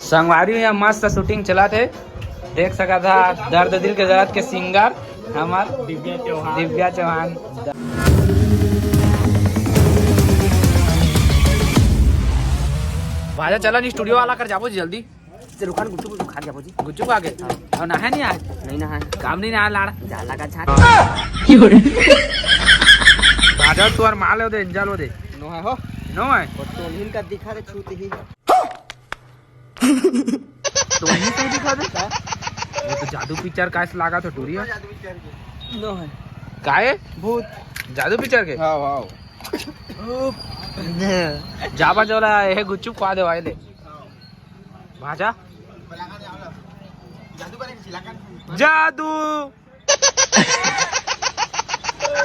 संगवारी में मस्त शूटिंग चला थे, देख सका था दर्द दिल के जरूरत के सिंगर हमार दिव्या चौहान। भाजा चला नहीं स्टूडियो वाला कर जाबो जल्दी से रुकान गुच्चू खा जाबो जी। गुच्चू खा के और नहा नहीं आज नहीं ना है काम नहीं नहा लाड़ जाला का छाट भाजा तू और माल दे इंजल हो दे नो है हो नो है तो हिल का दिखा दे छूते ही तो वहीं से दिखा दे वो तो जादू पिक्चर का लगा तो टूरी है नो है काहे भूत जादू पिक्चर के हां वाओ जाबा जोला ये गुच्चू खा दे वाले भाजा जादू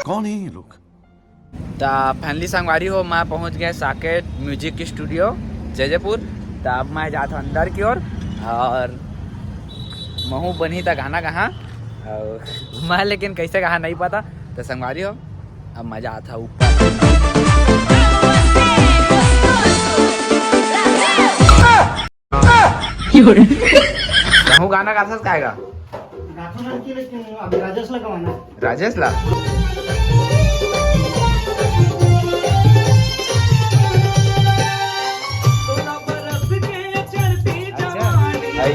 कौन है ये लोग? तो फैमिली संगवारी हो मैं पहुंच गए साकेत म्यूजिक स्टूडियो जयपुर। तो अब मैं जाता हूँ अंदर की ओर और महू बनी था गाना कहाँ और मैं लेकिन कैसे कहा नहीं पता। तो संगवारी हो अब मजा आता ऊपर कहूँ गाना का आएगा राजेश ला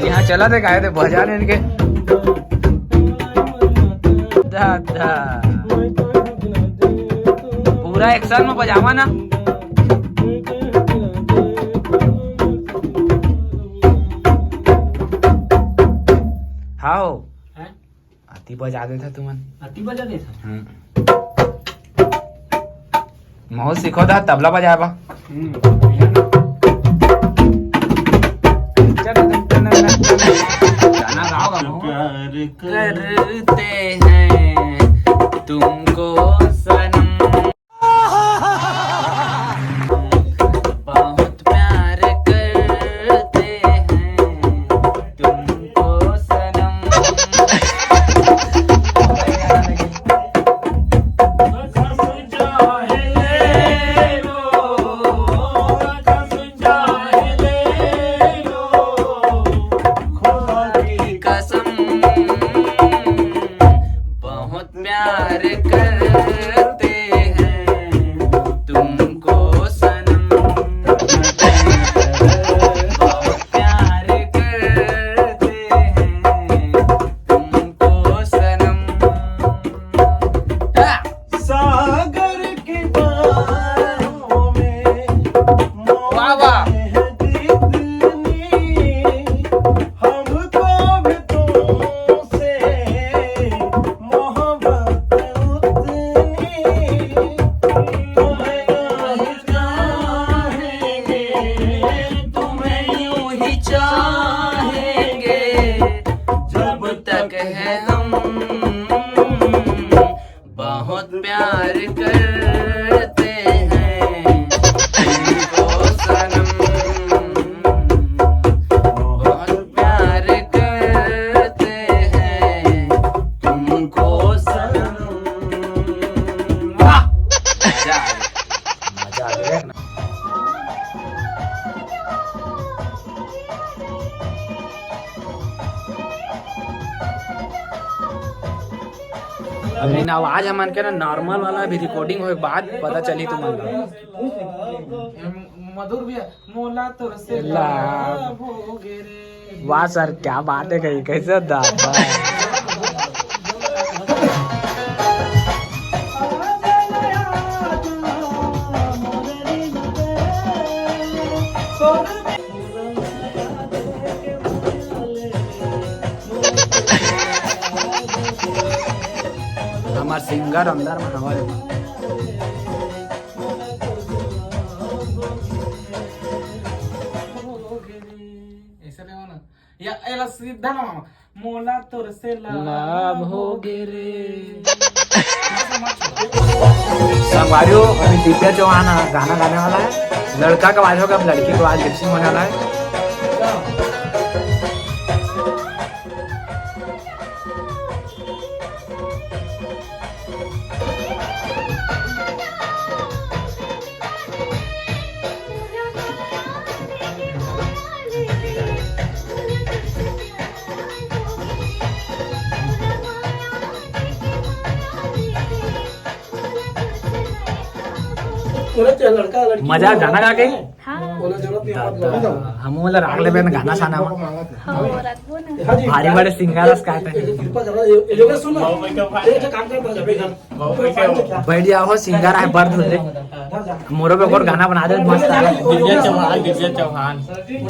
यहाँ चला थे गाए थे बजाने इनके दादा पूरा एक्शन में बजावा ना हाँ आती बजा दे था तुमन आती बजा दे था महू सीखो था तबला बजाबा गाना गाओगा प्यार करते हैं तुमको सनम बहुत प्यार करते हैं तुमको सनम प्यार करते हैं तुमको सनम बहुत प्यार करते हैं तुमको सनम सागर के बाहों में वाह वाह हमको भी तुमसे चाहेंगे जब तक है हम बहुत प्यार करते हैं तुमको सनम बहुत प्यार करते हैं तुमको सनम वाह मजा आ गया लेकिन आवाज हमन के ना नॉर्मल वाला भी रिकॉर्डिंग होए बाद पता चली तुमन मधुर भी मोला तोर से वाह सर क्या बात है कही कैसे दादा हमार सिंगर अंदर में हमारे ऐसा नहीं होना या एला सीधा ना मामा मोला तोर से लाभ हो गे रे संगवारियों अभी दिव्या चौहान गाना गाने वाला है। लड़का का आवाज होगा लड़की का आवाज लिपसिंग होने वाला है। मजा गाना गा के हाँ हम बोला रागले बेन गाना साना हो राखबो ना भारी बड़े सिंगारस काटे बैठ जाओ हो सिंगार है बर्द हो रे मोरो पे और गाना बना दे मस्त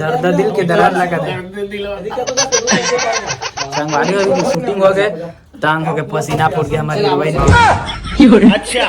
दर्द दिल के दर्द लगा दे संगवारी हो शूटिंग हो गए टांग हो के पसीना फूट गया हमारी अच्छा